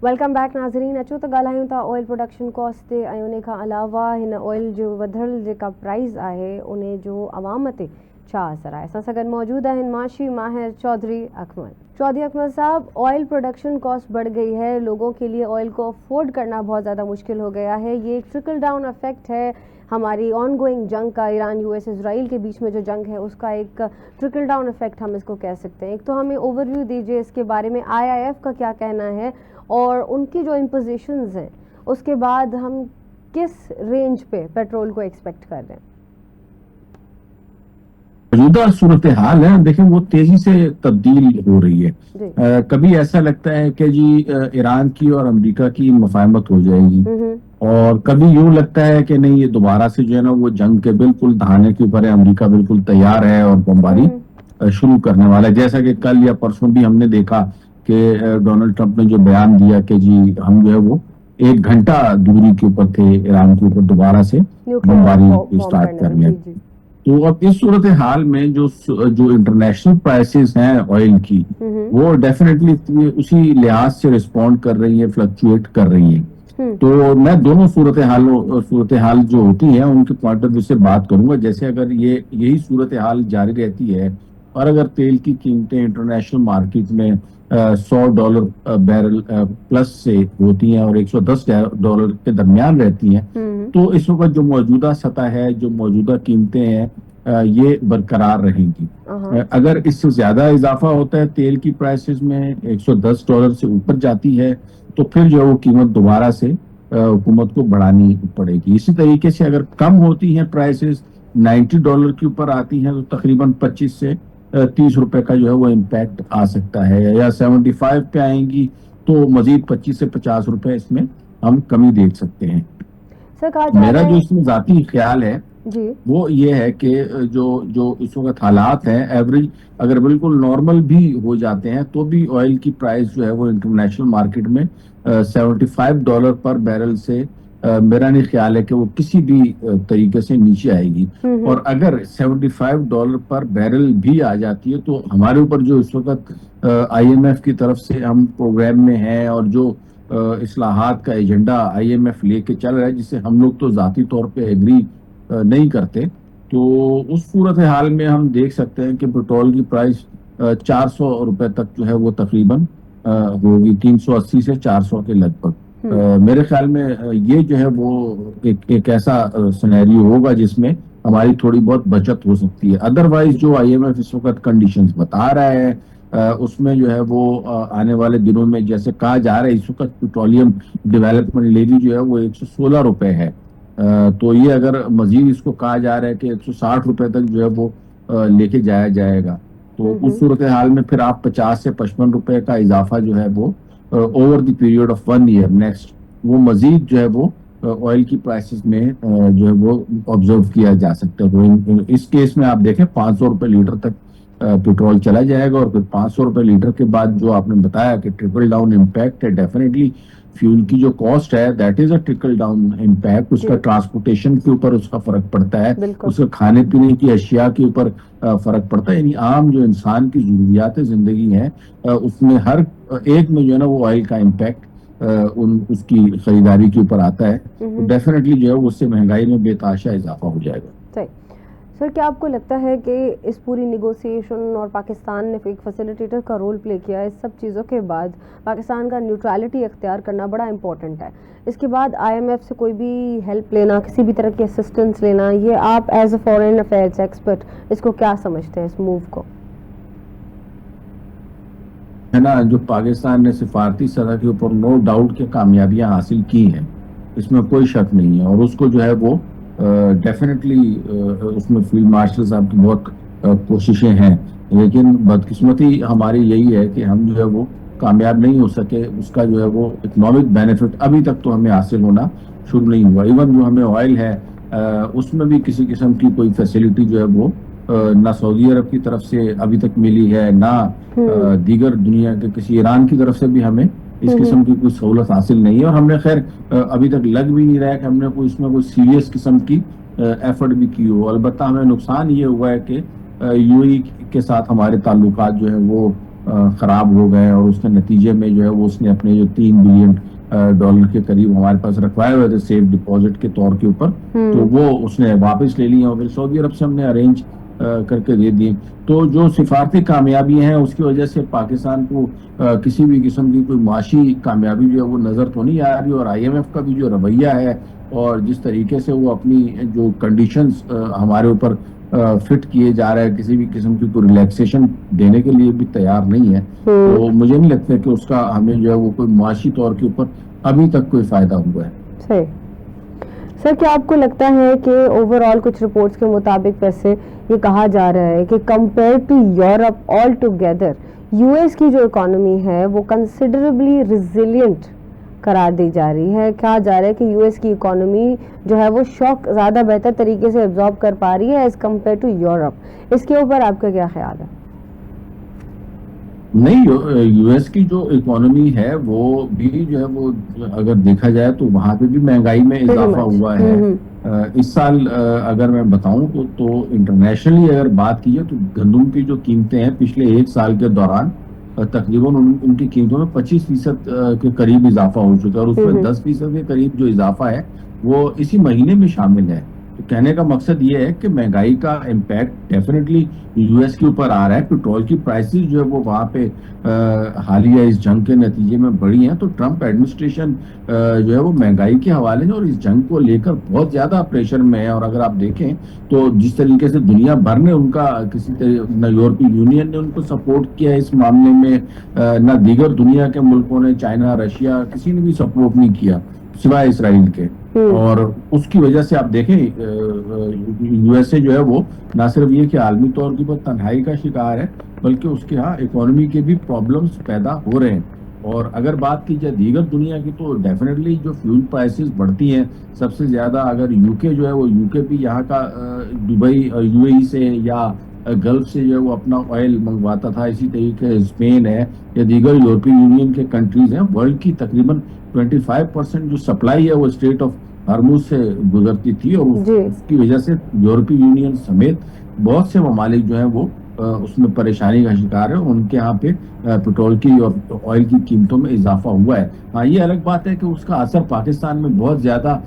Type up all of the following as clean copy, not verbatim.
Welcome back नाज़रीन। अचो त ॻाल्हायूं था ऑयल प्रोडक्शन कॉस्ट ते ऐं उन खां अलावा हिन ऑयल जो वधल जेका प्राइस आहे उन जो अवाम ते छा असर आहे। असां सां गॾु मौजूद आहिनि माशी माहिर चौधरी अकमल। चौधरी अकमल साहब, ऑयल प्रोडक्शन कॉस्ट बढ़ गई है, लोगों के लिए ऑयल को अफोर्ड करना बहुत ज़्यादा मुश्किल हो गया है। ये एक ट्रिकल डाउन इफेक्ट है हमारी ऑन गोइंग जंग का, ईरान यूएस इसराइल के बीच में जो जंग है उसका एक ट्रिकल डाउन इफेक्ट हम इसको कह सकते हैं। एक तो हमें ओवरव्यू दीजिए इसके बारे में, आईआईएफ का क्या कहना है और उनकी जो इम्पोजिशंस हैं उसके बाद हम किस रेंज पे पेट्रोल को एक्सपेक्ट कर रहे हैं। मौजूदा सूरत हाल है, देखें वो तेजी से तब्दील हो रही है। कभी ऐसा लगता है कि जी ईरान की और अमेरिका की मुफाहमत हो जाएगी और कभी यूं लगता है कि नहीं, ये दोबारा से जो है ना वो जंग के बिल्कुल दहाने के ऊपर है, अमेरिका बिल्कुल तैयार है और बमबारी शुरू करने वाला है। जैसा कि कल या परसों भी हमने देखा कि डोनाल्ड ट्रंप ने जो बयान दिया कि जी हम जो है वो 1 घंटा दूरी के ऊपर थे ईरान के ऊपर, दोबारा से बमबारी स्टार्ट कर लिया। तो अब इस सूरत हाल में जो इंटरनेशनल प्राइसेस हैं ऑयल की, वो डेफिनेटली उसी लिहाज से रिस्पॉन्ड कर रही है, फ्लक्चुएट कर रही है। तो मैं दोनों सूरत हाल जो होती है उनके पॉइंट ऑफ व्यू से बात करूंगा। जैसे अगर यही सूरत हाल जारी रहती है और अगर तेल की कीमतें इंटरनेशनल मार्केट में $100 बैरल प्लस से होती हैं और $110 के दरमियान रहती हैं, तो इस वक्त जो मौजूदा सतह है, जो मौजूदा कीमतें हैं, ये बरकरार रहेंगी। अगर इससे ज्यादा इजाफा होता है तेल की प्राइसेस में, $110 से ऊपर जाती है, तो फिर जो है वो कीमत दोबारा से हुकूमत को बढ़ानी पड़ेगी। इसी तरीके से अगर कम होती हैं प्राइसेस, $90 के ऊपर आती हैं, तो तकरीबन 25 से 30 रुपए का जो है वो इम्पैक्ट आ सकता है, या 75 पे आएंगी तो मजीद 25 से 50 रुपए इसमें हम कमी देख सकते हैं। मेरा जो इसमें जाती ख्याल है जी, वो ये है कि जो इस वक्त हालात हैं, एवरेज अगर बिल्कुल नॉर्मल भी हो जाते हैं तो भी ऑयल की प्राइस जो है वो इंटरनेशनल मार्केट में $75 पर बैरल से मेरा नहीं ख्याल है कि वो किसी भी तरीके से नीचे आएगी। और अगर $75 पर बैरल भी आ जाती है तो हमारे ऊपर जो इस वक्त IMF की तरफ से हम प्रोग्राम में हैं और जो इस्लाहात का एजेंडा IMF लेके चल रहा है, जिसे हम लोग तो जाती तौर पे एग्री नहीं करते, तो उस सूरत हाल में हम देख सकते हैं कि पेट्रोल की प्राइस 400 रुपए तक जो है वो तकरीबन होगी, 380 से 400 के लगभग। मेरे ख्याल में ये जो है वो एक ऐसा सिनेरियो होगा जिसमें हमारी थोड़ी बहुत बचत हो सकती है। अदरवाइज जो IMF इस वक्त कंडीशंस बता रहा है उसमें जो है वो आने वाले दिनों में, जैसे कहा जा रहा है इस वक्त पेट्रोलियम डेवलपमेंट लेवी जो है वो 116 रुपए है, तो ये अगर मजीद इसको कहा जा रहा है कि 160 रुपए तक जो है वो लेके जाया जाएगा, तो उस सूरत हाल में फिर आप 50 से 55 रुपए का इजाफा जो है वो over the period of 1 year next, वो मजीद जो है वो ऑयल की प्राइसेस में जो है वो ऑब्जर्व किया जा सकता है। तो इस केस में आप देखें 500 रुपए लीटर तक पेट्रोल चला जाएगा और फिर 500 रुपए लीटर के बाद जो आपने बताया कि ट्रिकल डाउन इम्पैक्ट है, डेफिनेटली फ्यूल की जो कॉस्ट है that is a trickle down impact. उसका ट्रांसपोर्टेशन के ऊपर उसका फर्क पड़ता है, उसका खाने पीने की अशिया के ऊपर फर्क पड़ता है। यानी आम जो इंसान की जरूरियात जिंदगी है उसमें हर एक में जो है ना वो ऑयल का इम्पैक्ट उसकी खरीदारी के ऊपर आता है, तो डेफिनेटली जो है उससे महंगाई में बेताशा इजाफा हो जाएगा। सर, क्या आपको लगता है कि इस पूरी निगोसिएशन और पाकिस्तान ने एक फैसिलिटेटर का रोल प्ले किया, इस सब चीज़ों के बाद पाकिस्तान का न्यूट्रलिटी अख्तियार करना बड़ा इंपॉर्टेंट है, इसके बाद IMF से कोई भी हेल्प लेना, किसी भी तरह की असिस्टेंस लेना, ये आप as a foreign affairs expert इसको क्या समझते हैं इस मूव को? है ना, जो पाकिस्तान ने सिफारती सतह के ऊपर नो डाउट के कामयाबियां हासिल की हैं, इसमें कोई शक नहीं है, और उसको जो है वो डेफिनेटली उसमें फील्ड मार्शल साहब की बहुत कोशिशें हैं, लेकिन बदकिस्मती हमारी यही है कि हम जो है वो कामयाब नहीं हो सके। उसका जो है वो इकोनॉमिक बेनिफिट अभी तक तो हमें हासिल होना शुरू नहीं हुआ। इवन जो हमें ऑयल है उसमें भी किसी किस्म की कोई फैसिलिटी जो है वो ना सऊदी अरब की तरफ से अभी तक मिली है, ना दीगर दुनिया के किसी ईरान की तरफ से भी हमें इस किस्म की कोई सहूलत हासिल नहीं है। और हमने खैर अभी तक लग भी नहीं रहा है कि हमने कोई इसमें कोई सीरियस किस्म की एफर्ट भी की हो। अलबत्ता हमें नुकसान ये हुआ है कि UAE के साथ हमारे ताल्लुकात जो है वो खराब हो गए और उसके नतीजे में जो है वो उसने अपने जो $3 बिलियन के करीब हमारे पास रखवाए हुए थे सेफ डिपॉजिट के तौर के ऊपर, तो वो उसने वापस ले लिए और फिर सऊदी अरब से हमने अरेंज करके दे दिए। तो जो सिफारती कामयाबी हैं उसकी वजह से पाकिस्तान को किसी भी किस्म की कोई माशी कामयाबी जो है वो नजर तो नहीं आ रही, और IMF का भी जो रवैया है और जिस तरीके से वो अपनी जो कंडीशंस हमारे ऊपर फिट किए जा रहे हैं, किसी भी किस्म की कोई रिलैक्सेशन देने के लिए भी तैयार नहीं है, तो मुझे नहीं लगता कि उसका हमें जो है वो कोई माशी तौर के ऊपर अभी तक कोई फायदा हुआ है। सही। सर, क्या आपको लगता है कि ओवरऑल कुछ रिपोर्ट्स के मुताबिक वैसे ये कहा जा रहा है कि compare to Europe all together US की जो इकोनॉमी है वो कंसिडरेबली रिजिलियंट करार दी जा रही है। कहा जा रहा है कि US की इकोनॉमी जो है वो शॉक ज़्यादा बेहतर तरीके से एब्जॉर्ब कर पा रही है एज कम्पेयर टू यूरोप। इसके ऊपर आपका क्या ख्याल है? नहीं, US की जो इकोनॉमी है वो भी जो है वो अगर देखा जाए तो वहां पे भी महंगाई में इजाफा हुआ है। इस साल अगर मैं बताऊं तो इंटरनेशनली अगर बात की जाए तो गंदम की जो कीमतें हैं पिछले एक साल के दौरान तकरीबन उनकी कीमतों में 25% के करीब इजाफा हो चुका है, और उसमें 10% के करीब जो इजाफा है वो इसी महीने में शामिल है। तो कहने का मकसद ये है कि महंगाई का इम्पैक्ट डेफिनेटली US के ऊपर आ रहा है। पेट्रोल की प्राइसेस जो है वो वहाँ पे हालिया इस जंग के नतीजे में बढ़ी हैं, तो ट्रंप एडमिनिस्ट्रेशन जो है वो महंगाई के हवाले से और इस जंग को लेकर बहुत ज्यादा प्रेशर में है। और अगर आप देखें तो जिस तरीके से दुनिया भर ने उनका न यूरोपीय यूनियन ने उनको सपोर्ट किया इस मामले में, न दीगर दुनिया के मुल्कों ने, चाइना, रशिया, किसी ने भी सपोर्ट नहीं किया सिवाय इसराइल के। और उसकी वजह से आप देखें USA जो है वो ना सिर्फ ये कि आलमी तौर के ऊपर तन्हाई का शिकार है, बल्कि उसके यहाँ इकोनॉमी के भी प्रॉब्लम्स पैदा हो रहे हैं। और अगर बात की जाए दीगर दुनिया की तो डेफिनेटली जो फ्यूल प्राइसेस बढ़ती हैं सबसे ज्यादा, अगर UK जो है वो UK भी यहाँ का दुबई UAE से या गल्फ से जो है वो अपना ऑयल मंगवाता था, इसी तरीके स्पेन है या दीगर यूरोपीय यूनियन के कंट्रीज हैं, वर्ल्ड की तकरीबन 25% जो सप्लाई है वो स्ट्रेट ऑफ हार्मुज से गुजरती थी, और उसकी वजह से यूरोपीय यूनियन समेत बहुत से ममालिक जो है वो उसमें परेशानी का शिकार है। उनके यहाँ पे पेट्रोल की और ऑयल की कीमतों में इजाफा हुआ है। हाँ, ये अलग बात है कि उसका असर पाकिस्तान में बहुत ज्यादा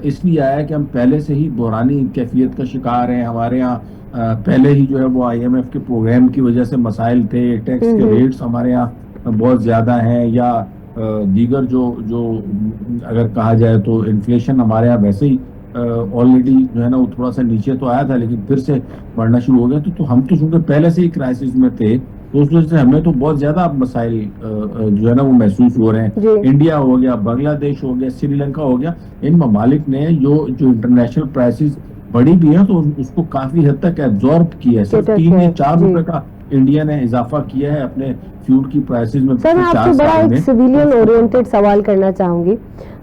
इसलिए आया है कि हम पहले से ही बहरानी कैफियत का शिकार हैं। हमारे यहाँ पहले ही जो है वो IMF के प्रोग्राम की वजह से मसाइल थे, टैक्स के रेट्स हमारे यहाँ बहुत ज्यादा हैं, या दीगर जो अगर कहा जाए तो इन्फ्लेशन हमारे यहाँ वैसे ही ऑलरेडी जो है ना वो थोड़ा सा नीचे तो आया था लेकिन फिर से बढ़ना शुरू हो गया। तो हम तो चूंकि पहले से ही क्राइसिस में थे तो उस वजह से हमें तो बहुत ज्यादा मसाइल जो है ना वो महसूस हो रहे हैं। इंडिया हो गया, बांग्लादेश हो गया, श्रीलंका हो गया, इन ममालिक ने जो इंटरनेशनल प्राइसेस बढ़ी भी है तो उसको काफी हद तक एब्जॉर्ब किया है। सिर्फ 3 या 4 रुपए का इंडिया ने इजाफा किया है अपने फ्यूल की प्राइसेस में। सर, मैं आपसे बड़ा एक सिविलियन ओरिएंटेड सवाल करना चाहूंगी।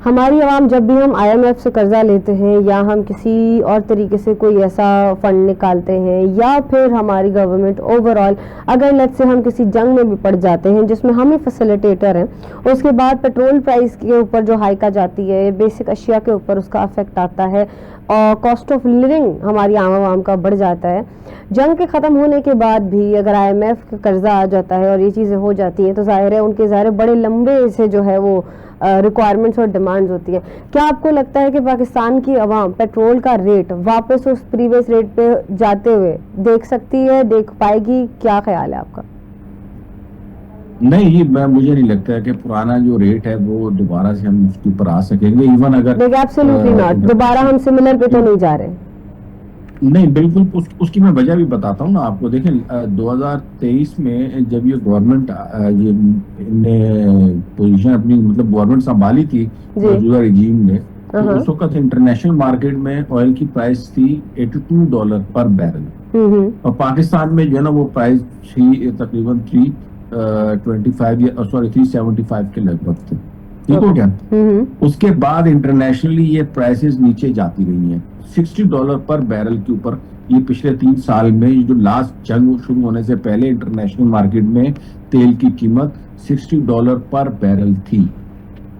हमारी आवाम जब भी हम IMF से कर्जा लेते हैं या हम किसी और तरीके से कोई ऐसा फंड निकालते हैं या फिर हमारी गवर्नमेंट ओवरऑल अगर लेट्स से हम किसी जंग में भी पड़ जाते हैं जिसमें हम ही फैसिलिटेटर हैं, उसके बाद पेट्रोल प्राइस के ऊपर जो हाइक आ जाती है, बेसिक अशिया के ऊपर उसका अफेक्ट आता है और कॉस्ट ऑफ लिविंग हमारी आवाम का बढ़ जाता है। जंग के ख़त्म होने के बाद भी अगर IMF का कर्जा आ जाता है और ये चीज़ें हो जाती हैं तो जाहिर है उनके बड़े लंबे से जो है वो रिक्वायरमेंट्स और डिमांड्स होती है। क्या आपको लगता है कि पाकिस्तान की आवाम पेट्रोल का रेट वापस उस प्रीवियस रेट पे जाते हुए देख सकती है, देख पाएगी? क्या ख्याल है आपका? नहीं, मुझे नहीं लगता है कि पुराना जो रेट है वो दोबारा से हम उसके ऊपर आ सकेंगे। इवन अगर एब्सोल्युटली नॉट, दोबारा हम सिमिलर पे तो नहीं जा रहे। नहीं, बिल्कुल उसकी मैं वजह भी बताता हूँ ना आपको। देखें 2023 में जब ये गवर्नमेंट ने पोजीशन अपनी मतलब गवर्नमेंट संभाली थी मौजूदा रिजीम ने, तो उस वक्त इंटरनेशनल मार्केट में ऑयल की प्राइस थी $82 पर बैरल, और पाकिस्तान में जो है ना वो प्राइस थी तकरीबन 375 के लगभग थे। ठीक हो गया। उसके बाद इंटरनेशनली ये प्राइसेस नीचे जाती रही हैं $60 पर बैरल के ऊपर। ये पिछले 3 साल में जो लास्ट जंग शुरू होने से पहले इंटरनेशनल मार्केट में तेल की कीमत $60 पर बैरल थी।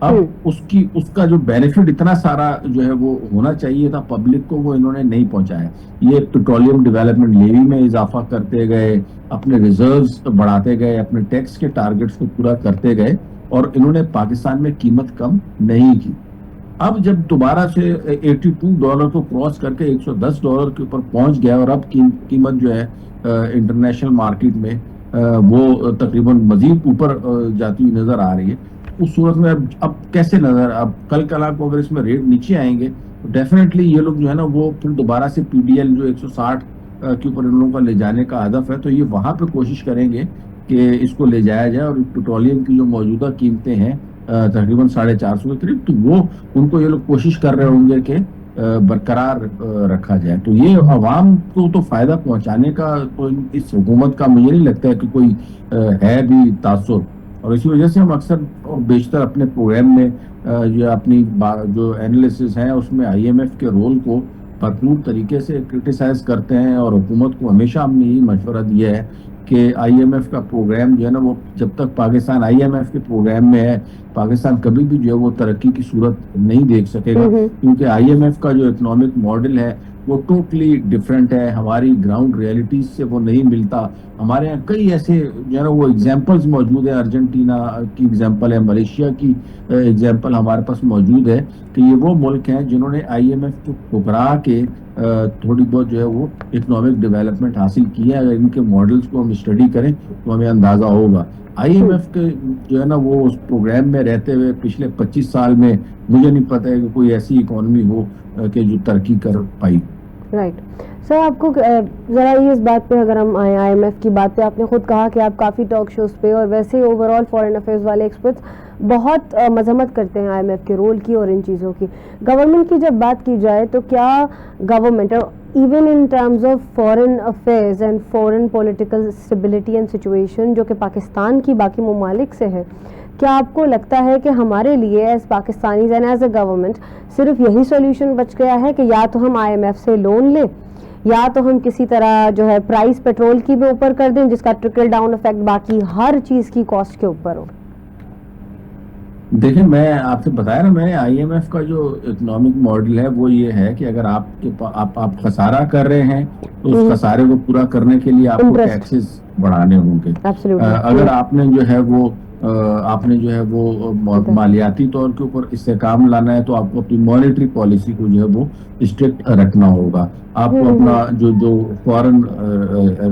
अब उसका जो बेनिफिट इतना सारा जो है वो होना चाहिए था पब्लिक को, वो इन्होंने नहीं पहुंचाया। ये पेट्रोलियम डेवलपमेंट लेवी में इजाफा करते गए, अपने रिजर्व्स बढ़ाते गए, अपने टैक्स के टारगेट्स को पूरा करते गए, और इन्होंने पाकिस्तान में कीमत कम नहीं की। अब जब दोबारा से $82 को क्रॉस करके $110 के ऊपर पहुंच गया, और अब कीमत जो है इंटरनेशनल मार्केट में वो तकरीबन मजीद ऊपर जाती हुई नजर आ रही है। उस सूरत में अब कैसे नजर, अब कल को अगर इसमें रेट नीचे आएंगे तो डेफिनेटली ये लोग जो है ना वो फिर दोबारा से PDL जो 160 के ऊपर इन लोगों का ले जाने का हदफ है, तो ये वहां पे कोशिश करेंगे कि इसको ले जाया जाए, और पेट्रोलियम की जो मौजूदा कीमतें हैं तकरीबन 450 के करीब, तो वो उनको ये लोग कोशिश कर रहे होंगे कि बरकरार रखा जाए। तो ये अवाम को तो फायदा पहुंचाने का तो इस हुकूमत का मुझे नहीं लगता है कि कोई है भी तासुर, और इसी वजह से हम अक्सर और बेशतर अपने प्रोग्राम में जो अपनी जो एनालिसिस है उसमें IMF के रोल को भरपूर तरीके से क्रिटिसाइज करते हैं, और हुकूमत को हमेशा हमने यही मशवरा दिया है कि IMF का प्रोग्राम जो है ना वो जब तक पाकिस्तान IMF के प्रोग्राम में है, पाकिस्तान कभी भी जो है वो तरक्की की सूरत नहीं देख सकेगा, क्योंकि IMF का जो इकोनॉमिक मॉडल है वो टोटली डिफरेंट है, हमारी ग्राउंड रियलिटीज से वो नहीं मिलता। हमारे यहाँ कई ऐसे जो है ना वो एग्जांपल्स मौजूद है, अर्जेंटीना की एग्जांपल है, मलेशिया की एग्जांपल हमारे पास मौजूद है, कि ये वो मुल्क हैं जिन्होंने IMF को ठुकरा के थोड़ी बहुत जो है वो इकोनॉमिक डेवलपमेंट हासिल की है। अगर इनके मॉडल्स को हम स्टडी करें तो हमें अंदाजा होगा। IMF के जो है ना वो उस प्रोग्राम में रहते हुए पिछले 25 साल में मुझे नहीं पता है कि कोई ऐसी इकोनॉमी हो कि जो तरक्की कर पाई। राइट सर, आपको ज़रा इस बात पे अगर हम आए IMF की बात पे, आपने खुद कहा कि आप काफ़ी टॉक शोज पे और वैसे ओवरऑल फॉरेन अफेयर्स वाले एक्सपर्ट्स बहुत मजम्मत करते हैं IMF के रोल की और इन चीज़ों की। गवर्नमेंट की जब बात की जाए तो क्या government even in terms of foreign affairs and foreign political stability and situation जो कि पाकिस्तान की बाकी ममालिक से है, क्या आपको लगता है कि हमारे लिए as Pakistanis and as a government सिर्फ यही सॉल्यूशन बच गया है कि या तो हम IMF से लोन लें, या तो हम किसी तरह जो है प्राइस पेट्रोल की भी ऊपर कर दें जिसका ट्रिकल डाउन इफेक्ट बाकी हर चीज़ की कॉस्ट के ऊपर हो? देखिए, मैं आपसे बताया ना, मैंने IMF का जो इकोनॉमिक मॉडल है वो ये है कि अगर आप खसारा कर रहे हैं तो उस खसारे को पूरा करने के लिए आपको टैक्सेस बढ़ाने होंगे। अगर आपने जो है वो मालियाती तौर के ऊपर इस्तेकाम लाना है तो आपको अपनी मॉनेटरी पॉलिसी को जो है वो स्ट्रिक्ट रखना होगा। आपको अपना जो फॉरेन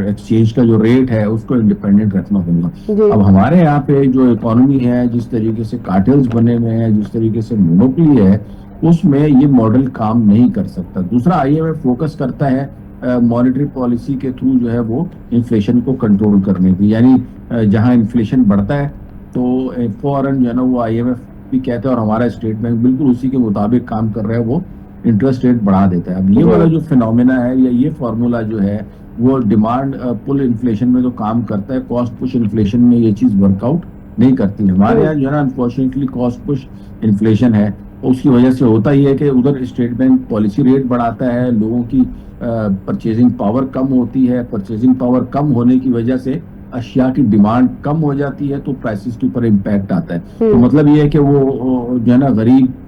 एक्सचेंज का जो रेट है उसको इंडिपेंडेंट रखना होगा। अब हमारे यहाँ पे जो इकोनॉमी है, जिस तरीके से कार्टेल्स बने हुए हैं, जिस तरीके से मोनोपोली है, उसमें ये मॉडल काम नहीं कर सकता। दूसरा, IMF फोकस करता है मॉनेटरी पॉलिसी के थ्रू जो है वो इन्फ्लेशन को कंट्रोल करने की, यानी जहां इन्फ्लेशन बढ़ता है तो फौरन जो है ना वो IMF भी कहते हैं और हमारा स्टेट बैंक बिल्कुल उसी के मुताबिक काम कर रहा है, वो इंटरेस्ट रेट बढ़ा देता है। अब ये वाला जो फिनोमेना है या ये फार्मूला जो है वो डिमांड पुल इन्फ्लेशन में तो काम करता है, कॉस्ट पुश इन्फ्लेशन में ये चीज वर्कआउट नहीं करती। हमारे यहाँ जो है ना अनफॉर्चुनेटली कॉस्ट पुश इन्फ्लेशन है, उसकी वजह से होता ही है कि उधर स्टेट बैंक पॉलिसी रेट बढ़ाता है, लोगों की परचेजिंग पावर कम होती है, परचेजिंग पावर कम होने की वजह से अशिया की डिमांड कम हो जाती है, तो प्राइसेस के ऊपर इम्पैक्ट आता है। तो मतलब ये है कि वो जो है ना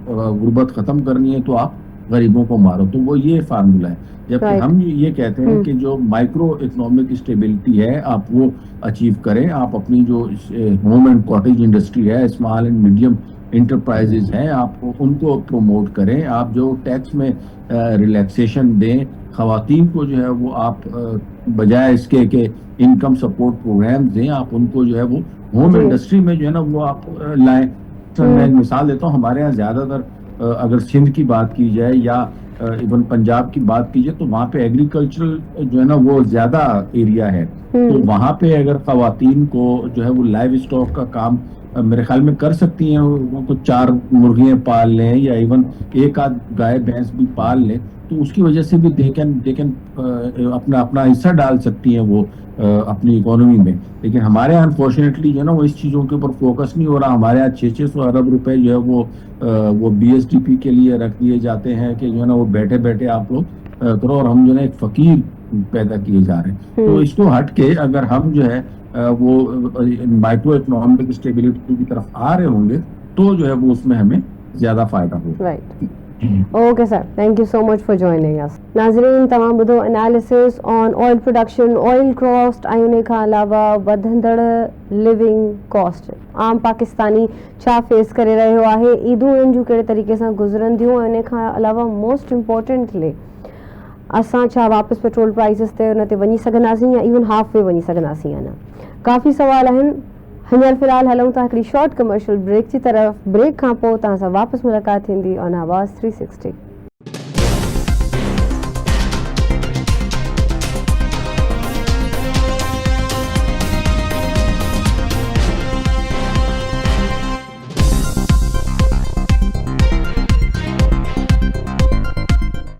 गुर्बत खत्म करनी है तो आप गरीबों को मारो, तो वो ये फार्मूला है। जबकि हम ये कहते हैं कि जो माइक्रो इकोनॉमिक स्टेबिलिटी है आप वो अचीव करें, आप अपनी जो होम एंड कॉटेज इंडस्ट्री है, स्मॉल एंड मीडियम इंटरप्राइजेज हैं, आप उनको प्रमोट करें, आप जो टैक्स में रिलैक्सेशन दें, खवातीन को जो है वो आप बजाय इसके के इनकम सपोर्ट प्रोग्राम दें, आप उनको जो है वो होम इंडस्ट्री में जो है ना वो आप लाएं। मैं एक मिसाल देता हूँ, हमारे यहाँ ज्यादातर अगर सिंध की बात की जाए या इवन पंजाब की बात की जाए तो वहाँ पे एग्रीकल्चरल जो है ना वो ज्यादा एरिया है, तो वहाँ पे अगर खवातीन को जो है वो लाइव स्टॉक का काम मेरे ख्याल में कर सकती हैं, वो 4 मुर्गियां पाल लें या इवन एक आध गाय भैंस भी पाल लें, तो उसकी वजह से भी देखें अपना हिस्सा डाल सकती हैं वो अपनी इकोनॉमी में। लेकिन हमारे यहाँ अनफॉर्चुनेटली जो है ना वो इस चीज़ों के ऊपर फोकस नहीं हो रहा। हमारे यहाँ 600 अरब रुपए जो है वो BSDP के लिए रख दिए जाते हैं कि जो है ना वो बैठे बैठे आप लोग करो, और हम जो है एक फकीर पैदा किए जा रहे हैं। तो इसको हट के अगर हम जो है वो माइक्रो इकोनॉमिक स्टेबिलिटी की तरफ आ रहे होंगे तो जो है वो उसमें हमें ज्यादा फायदा हो। Right, okay sir, thank you so much for joining us. नाज़रीन, तमाम ॿुधो analysis on oil production, oil cost ऐं उन खां अलावा वधंदड़ लिविंग कॉस्ट आम पाकिस्तानी छा फेस करे रहियो आहे, ईदूं उन्हनि जूं कहिड़े तरीक़े सां गुज़रंदियूं, ऐं उन खां अलावा मोस्ट इम्पोर्टेंटली असां छा वापसि पेट्रोल प्राइसिस ते उन ते वञी सघंदासीं या इवन हाफ वे वञी सघंदासीं या न। काफ़ी सवाल आहिनि। हींअर फ़िलहाल हलूं था हिकिड़ी शॉर्ट कमर्शियल ब्रेक जी तरफ़। ब्रेक खां पोइ तव्हां सां वापसि मुलाक़ात थींदी ऑन आवाज़ 360।